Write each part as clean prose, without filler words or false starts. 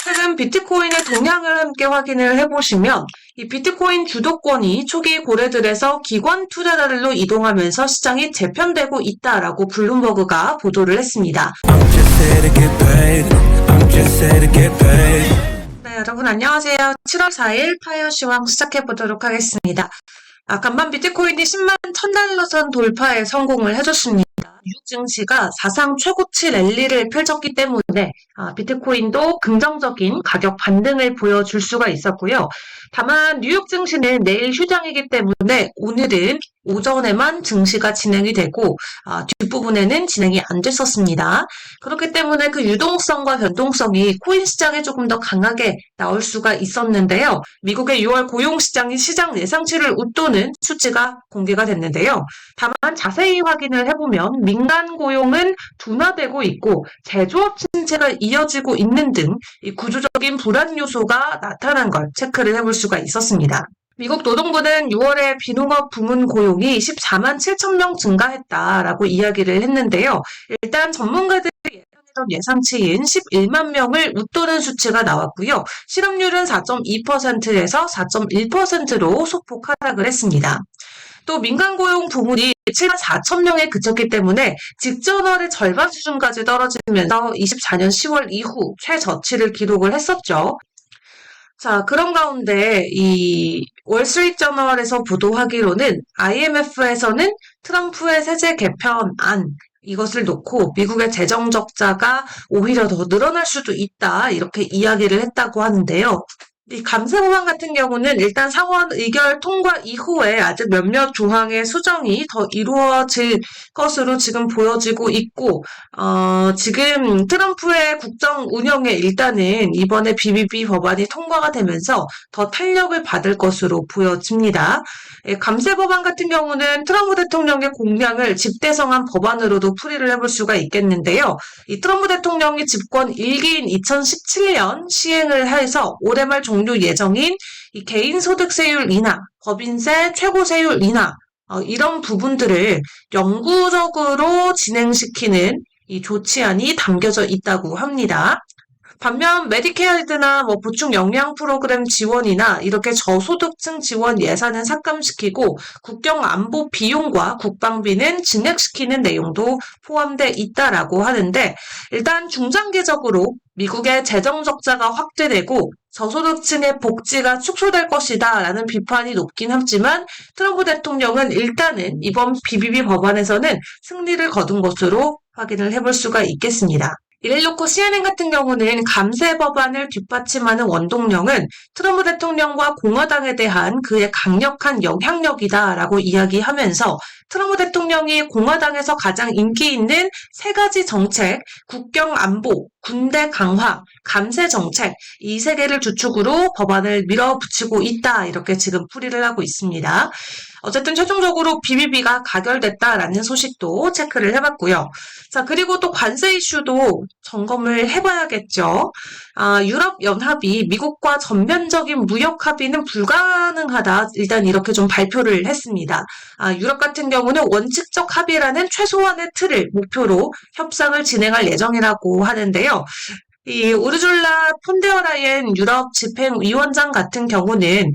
최근 비트코인의 동향을 함께 확인을 해보시면 이 비트코인 주도권이 초기 고래들에서 기관 투자자들로 이동하면서 시장이 재편되고 있다라고 블룸버그가 보도를 했습니다. 네, 여러분 안녕하세요. 7월 4일 파이어 시황 시작해보도록 하겠습니다. 간만 비트코인이 10만 1000달러 선 돌파에 성공을 해줬습니다. 뉴욕 증시가 사상 최고치 랠리를 펼쳤기 때문에 비트코인도 긍정적인 가격 반등을 보여줄 수가 있었고요. 다만 뉴욕 증시는 내일 휴장이기 때문에 오늘은 오전에만 증시가 진행이 되고 뒷부분에는 진행이 안 됐었습니다. 그렇기 때문에 그 유동성과 변동성이 코인 시장에 조금 더 강하게 나올 수가 있었는데요. 미국의 6월 고용시장이 시장 예상치를 웃도는 수치가 공개가 됐는데요. 다만 자세히 확인을 해보면 민간 고용은 둔화되고 있고 제조업 침체가 이어지고 있는 등 이 구조적인 불안 요소가 나타난 걸 체크를 해볼 수가 있었습니다. 미국 노동부는 6월에 비농업 부문 고용이 14만 7천 명 증가했다라고 이야기를 했는데요. 일단 전문가들이 예상했던 예상치인 11만 명을 웃도는 수치가 나왔고요. 실업률은 4.2%에서 4.1%로 소폭 하락을 했습니다. 또 민간 고용 부문이 7만 4천 명에 그쳤기 때문에 직전월의 절반 수준까지 떨어지면서 24년 10월 이후 최저치를 기록을 했었죠. 자, 그런 가운데 이 월스트리트저널에서 보도하기로는 IMF에서는 트럼프의 세제 개편안 이것을 놓고 미국의 재정 적자가 오히려 더 늘어날 수도 있다 이렇게 이야기를 했다고 하는데요. 이 감세 법안 같은 경우는 일단 상원 의결 통과 이후에 아직 몇몇 조항의 수정이 더 이루어질 것으로 지금 보여지고 있고, 지금 트럼프의 국정 운영에 일단은 이번에 BBB 법안이 통과가 되면서 더 탄력을 받을 것으로 보여집니다. 감세 법안 같은 경우는 트럼프 대통령의 공약을 집대성한 법안으로도 풀이를 해볼 수가 있겠는데요. 이 트럼프 대통령이 집권 1기인 2017년 시행을 해서 올해 말 종료 예정인 이 개인소득세율 인하, 법인세 최고세율 인하 이런 부분들을 영구적으로 진행시키는 이 조치안이 담겨져 있다고 합니다. 반면 메디케어나 보충 영양 프로그램 지원이나 이렇게 저소득층 지원 예산은 삭감시키고 국경 안보 비용과 국방비는 증액시키는 내용도 포함돼 있다라고 하는데 일단 중장기적으로 미국의 재정 적자가 확대되고 저소득층의 복지가 축소될 것이다 라는 비판이 높긴 하지만 트럼프 대통령은 일단은 이번 BBB 법안에서는 승리를 거둔 것으로 확인을 해볼 수가 있겠습니다. 이를 놓고 CNN 같은 경우는 감세 법안을 뒷받침하는 원동력은 트럼프 대통령과 공화당에 대한 그의 강력한 영향력이다라고 이야기하면서 트럼프 대통령이 공화당에서 가장 인기 있는 세 가지 정책, 국경 안보, 군대 강화, 감세 정책 이 세 개를 주축으로 법안을 밀어붙이고 있다 이렇게 지금 풀이를 하고 있습니다. 어쨌든 최종적으로 BBB가 가결됐다라는 소식도 체크를 해봤고요. 자, 그리고 또 관세 이슈도 점검을 해봐야겠죠. 유럽연합이 미국과 전면적인 무역 합의는 불가능하다. 일단 이렇게 좀 발표를 했습니다. 유럽 같은 경우는 원칙적 합의라는 최소한의 틀을 목표로 협상을 진행할 예정이라고 하는데요. 이 우르줄라 폰데어라이엔 유럽 집행위원장 같은 경우는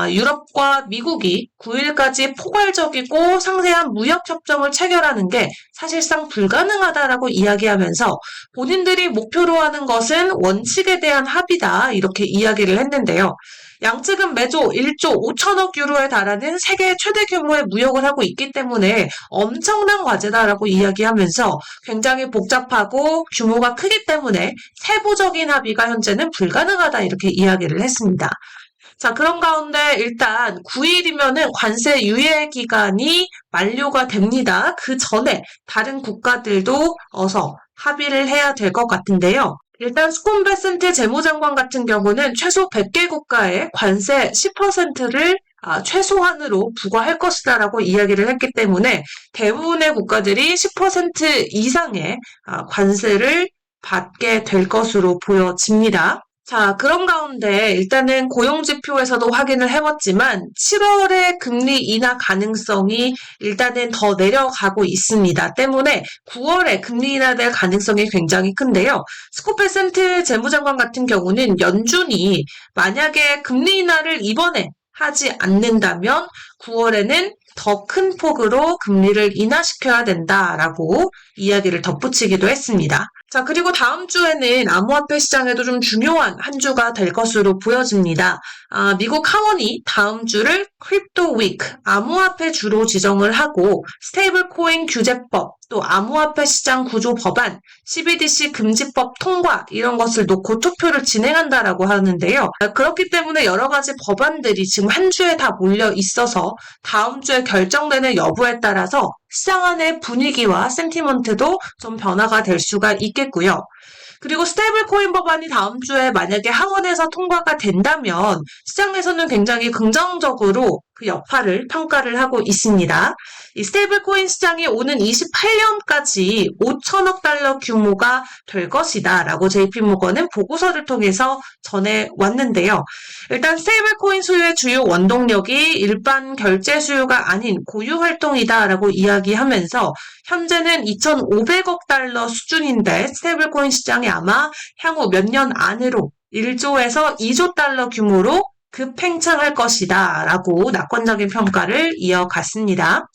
유럽과 미국이 9일까지 포괄적이고 상세한 무역협정을 체결하는 게 사실상 불가능하다라고 이야기하면서 본인들이 목표로 하는 것은 원칙에 대한 합의다 이렇게 이야기를 했는데요. 양측은 매조 1조 5천억 유로에 달하는 세계 최대 규모의 무역을 하고 있기 때문에 엄청난 과제다라고 이야기하면서 굉장히 복잡하고 규모가 크기 때문에 세부적인 합의가 현재는 불가능하다 이렇게 이야기를 했습니다. 자, 그런 가운데 일단 9일이면은 관세 유예 기간이 만료가 됩니다. 그 전에 다른 국가들도 어서 합의를 해야 될 것 같은데요. 일단 스콘 베센트 재무장관 같은 경우는 최소 100개 국가에 관세 10%를 최소한으로 부과할 것이다라고 이야기를 했기 때문에 대부분의 국가들이 10% 이상의 관세를 받게 될 것으로 보여집니다. 자, 그런 가운데 일단은 고용지표에서도 확인을 해봤지만 7월에 금리 인하 가능성이 일단은 더 내려가고 있습니다. 때문에 9월에 금리 인하될 가능성이 굉장히 큰데요. 스코페센트 재무장관 같은 경우는 연준이 만약에 금리 인하를 이번에 하지 않는다면 9월에는 더 큰 폭으로 금리를 인하시켜야 된다라고 이야기를 덧붙이기도 했습니다. 자, 그리고 다음 주에는 암호화폐 시장에도 좀 중요한 한 주가 될 것으로 보여집니다. 미국 하원이 다음 주를 크립토 위크, 암호화폐 주로 지정을 하고 스테이블 코인 규제법, 또 암호화폐 시장 구조 법안, CBDC 금지법 통과 이런 것을 놓고 투표를 진행한다라고 하는데요. 그렇기 때문에 여러 가지 법안들이 지금 한 주에 다 몰려 있어서 다음 주에 결정되는 여부에 따라서 시장 안의 분위기와 센티먼트도 좀 변화가 될 수가 있겠고요. 그리고 스테이블 코인 법안이 다음 주에 만약에 하원에서 통과가 된다면 시장에서는 굉장히 긍정적으로 그 여파를 평가를 하고 있습니다. 이 스테이블 코인 시장이 오는 28년까지 5천억 달러 규모가 될 것이다 라고 JP모건은 보고서를 통해서 전해왔는데요. 일단 스테이블 코인 수요의 주요 원동력이 일반 결제 수요가 아닌 고유 활동이다 라고 이야기하면서 현재는 2,500억 달러 수준인데 스테이블 코인 시장이 아마 향후 몇 년 안으로 1조에서 2조 달러 규모로 급팽창할 것이다 라고 낙관적인 평가를 이어갔습니다.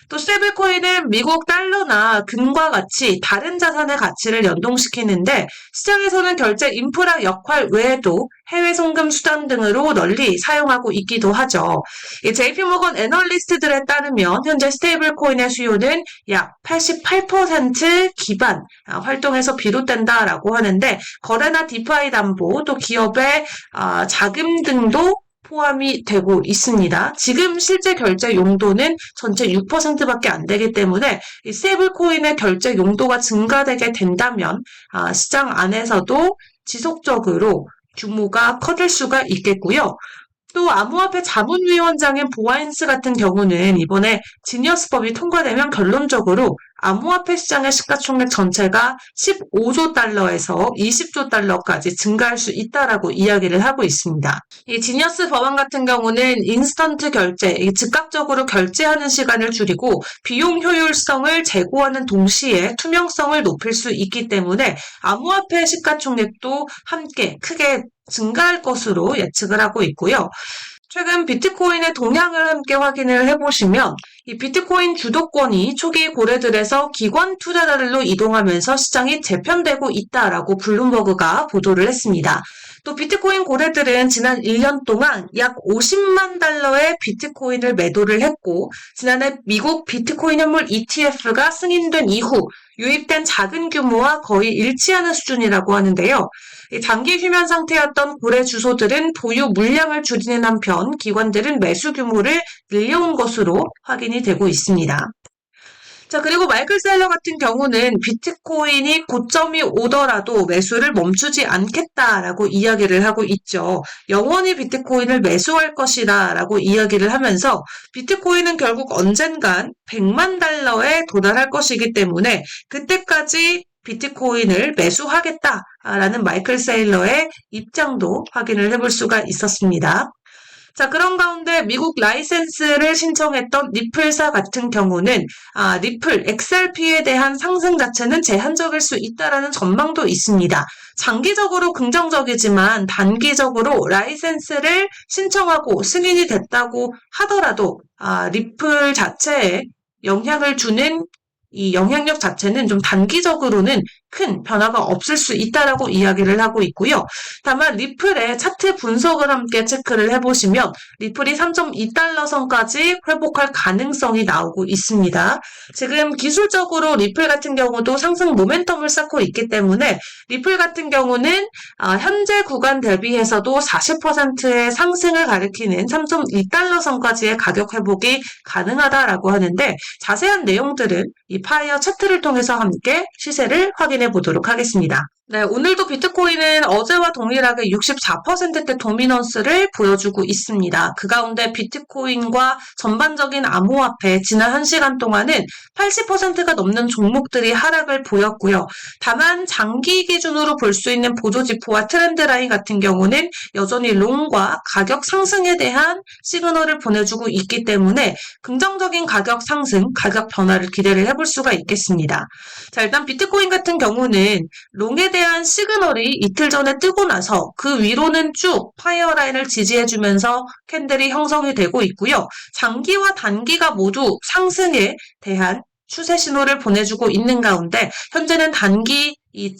또 스테이블코인은 미국 달러나 금과 같이 다른 자산의 가치를 연동시키는데 시장에서는 결제 인프라 역할 외에도 해외 송금 수단 등으로 널리 사용하고 있기도 하죠. JP모건 애널리스트들에 따르면 현재 스테이블코인의 수요는 약 88% 기반 활동에서 비롯된다라고 하는데 거래나 디파이 담보 또 기업의 자금 등도 포함이 되고 있습니다. 지금 실제 결제 용도는 전체 6%밖에 안 되기 때문에 이 스테이블코인의 결제 용도가 증가되게 된다면 시장 안에서도 지속적으로 규모가 커질 수가 있겠고요. 또 암호화폐 자문위원장인 보아인스 같은 경우는 이번에 지니어스법이 통과되면 결론적으로 암호화폐 시장의 시가총액 전체가 15조 달러에서 20조 달러까지 증가할 수 있다라고 이야기를 하고 있습니다. 이 지니어스 법안 같은 경우는 인스턴트 결제, 즉각적으로 결제하는 시간을 줄이고 비용 효율성을 제고하는 동시에 투명성을 높일 수 있기 때문에 암호화폐 시가총액도 함께 크게 증가할 것으로 예측을 하고 있고요. 최근 비트코인의 동향을 함께 확인을 해보시면 이 비트코인 주도권이 초기 고래들에서 기관 투자자들로 이동하면서 시장이 재편되고 있다라고 블룸버그가 보도를 했습니다. 또 비트코인 고래들은 지난 1년 동안 약 50만 달러의 비트코인을 매도를 했고 지난해 미국 비트코인 현물 ETF가 승인된 이후 유입된 작은 규모와 거의 일치하는 수준이라고 하는데요. 장기 휴면 상태였던 고래 주소들은 보유 물량을 줄이는 한편 기관들은 매수 규모를 늘려온 것으로 확인이 되고 있습니다. 자, 그리고 마이클 셀러 같은 경우는 비트코인이 고점이 오더라도 매수를 멈추지 않겠다라고 이야기를 하고 있죠. 영원히 비트코인을 매수할 것이다 라고 이야기를 하면서 비트코인은 결국 언젠간 100만 달러에 도달할 것이기 때문에 그때까지 비트코인을 매수하겠다라는 마이클 세일러의 입장도 확인을 해볼 수가 있었습니다. 자, 그런 가운데 미국 라이센스를 신청했던 리플사 같은 경우는 리플 XRP에 대한 상승 자체는 제한적일 수 있다라는 전망도 있습니다. 장기적으로 긍정적이지만 단기적으로 라이센스를 신청하고 승인이 됐다고 하더라도 리플 자체에 영향을 주는 이 영향력 자체는 좀 단기적으로는 큰 변화가 없을 수 있다라고 이야기를 하고 있고요. 다만 리플의 차트 분석을 함께 체크를 해보시면 리플이 3.2달러 선까지 회복할 가능성이 나오고 있습니다. 지금 기술적으로 리플 같은 경우도 상승 모멘텀을 쌓고 있기 때문에 리플 같은 경우는 현재 구간 대비해서도 40%의 상승을 가리키는 3.2달러 선까지의 가격 회복이 가능하다라고 하는데 자세한 내용들은 이 파이어 차트를 통해서 함께 시세를 확인해 보도록 하겠습니다. 네, 오늘도 비트코인은 어제와 동일하게 64%대 도미넌스를 보여주고 있습니다. 그 가운데 비트코인과 전반적인 암호화폐 지난 1시간 동안은 80%가 넘는 종목들이 하락을 보였고요. 다만 장기 기준으로 볼 수 있는 보조지표와 트렌드 라인 같은 경우는 여전히 롱과 가격 상승에 대한 시그널을 보내주고 있기 때문에 긍정적인 가격 상승, 가격 변화를 기대를 해볼 수가 있겠습니다. 자, 일단 비트코인 같은 경우는 롱에 대한 시그널이 이틀 전에 뜨고 나서 그 위로는 쭉 파이어라인을 지지해주면서 캔들이 형성이 되고 있고요. 장기와 단기가 모두 상승에 대한 추세 신호를 보내주고 있는 가운데 현재는 단기 이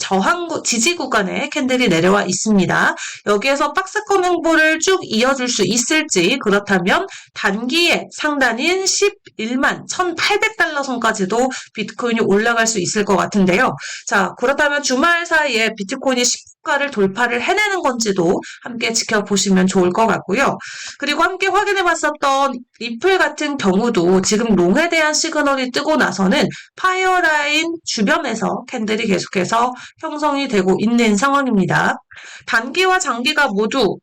지지 구간에 캔들이 내려와 있습니다. 여기에서 박스권 행보를 쭉 이어줄 수 있을지, 그렇다면 단기의 상단인 11만 1,800달러 선까지도 비트코인이 올라갈 수 있을 것 같은데요. 자, 그렇다면 주말 사이에 비트코인이 10가를 돌파를 해내는 건지도 함께 지켜보시면 좋을 것 같고요. 그리고 함께 확인해 봤었던 리플 같은 경우도 지금 롱에 대한 시그널이 뜨고 나서는 파이어라인 주변에서 캔들이 계속해서 형성이 되고 있는 상황입니다. 단기와 장기가 모두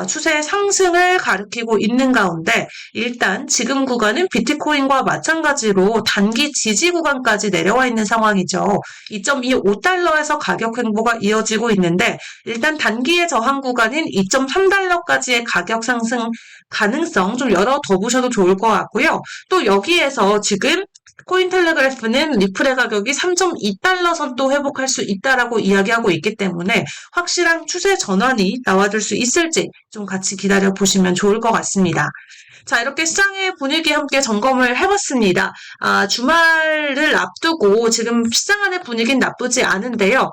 추세 상승을 가리키고 있는 가운데 일단 지금 구간은 비트코인과 마찬가지로 단기 지지 구간까지 내려와 있는 상황이죠. 2.25달러에서 가격 행보가 이어지고 있는데 일단 단기의 저항 구간인 2.3달러까지의 가격 상승 가능성 좀 열어둬보셔도 좋을 것 같고요. 또 여기에서 지금 코인텔레그래프는 리플의 가격이 3.2달러 선도 회복할 수 있다라고 이야기하고 있기 때문에 확실한 추세 전환이 나와줄 수 있을지 좀 같이 기다려 보시면 좋을 것 같습니다. 자, 이렇게 시장의 분위기 함께 점검을 해봤습니다. 주말을 앞두고 지금 시장 안의 분위기는 나쁘지 않은데요.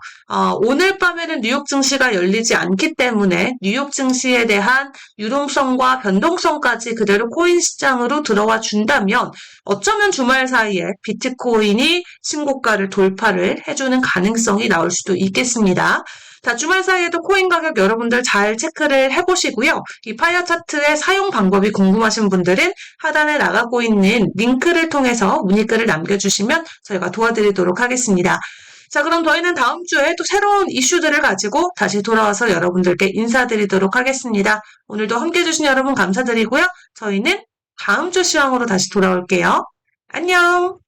오늘 밤에는 뉴욕 증시가 열리지 않기 때문에 뉴욕 증시에 대한 유동성과 변동성까지 그대로 코인 시장으로 들어와 준다면 어쩌면 주말 사이에 비트코인이 신고가를 돌파를 해주는 가능성이 나올 수도 있겠습니다. 자, 주말 사이에도 코인 가격 여러분들 잘 체크를 해보시고요. 이 파이어 차트의 사용 방법이 궁금하신 분들은 하단에 나가고 있는 링크를 통해서 문의글을 남겨주시면 저희가 도와드리도록 하겠습니다. 자, 그럼 저희는 다음 주에 또 새로운 이슈들을 가지고 다시 돌아와서 여러분들께 인사드리도록 하겠습니다. 오늘도 함께 해주신 여러분 감사드리고요. 저희는 다음 주 시황으로 다시 돌아올게요. 안녕!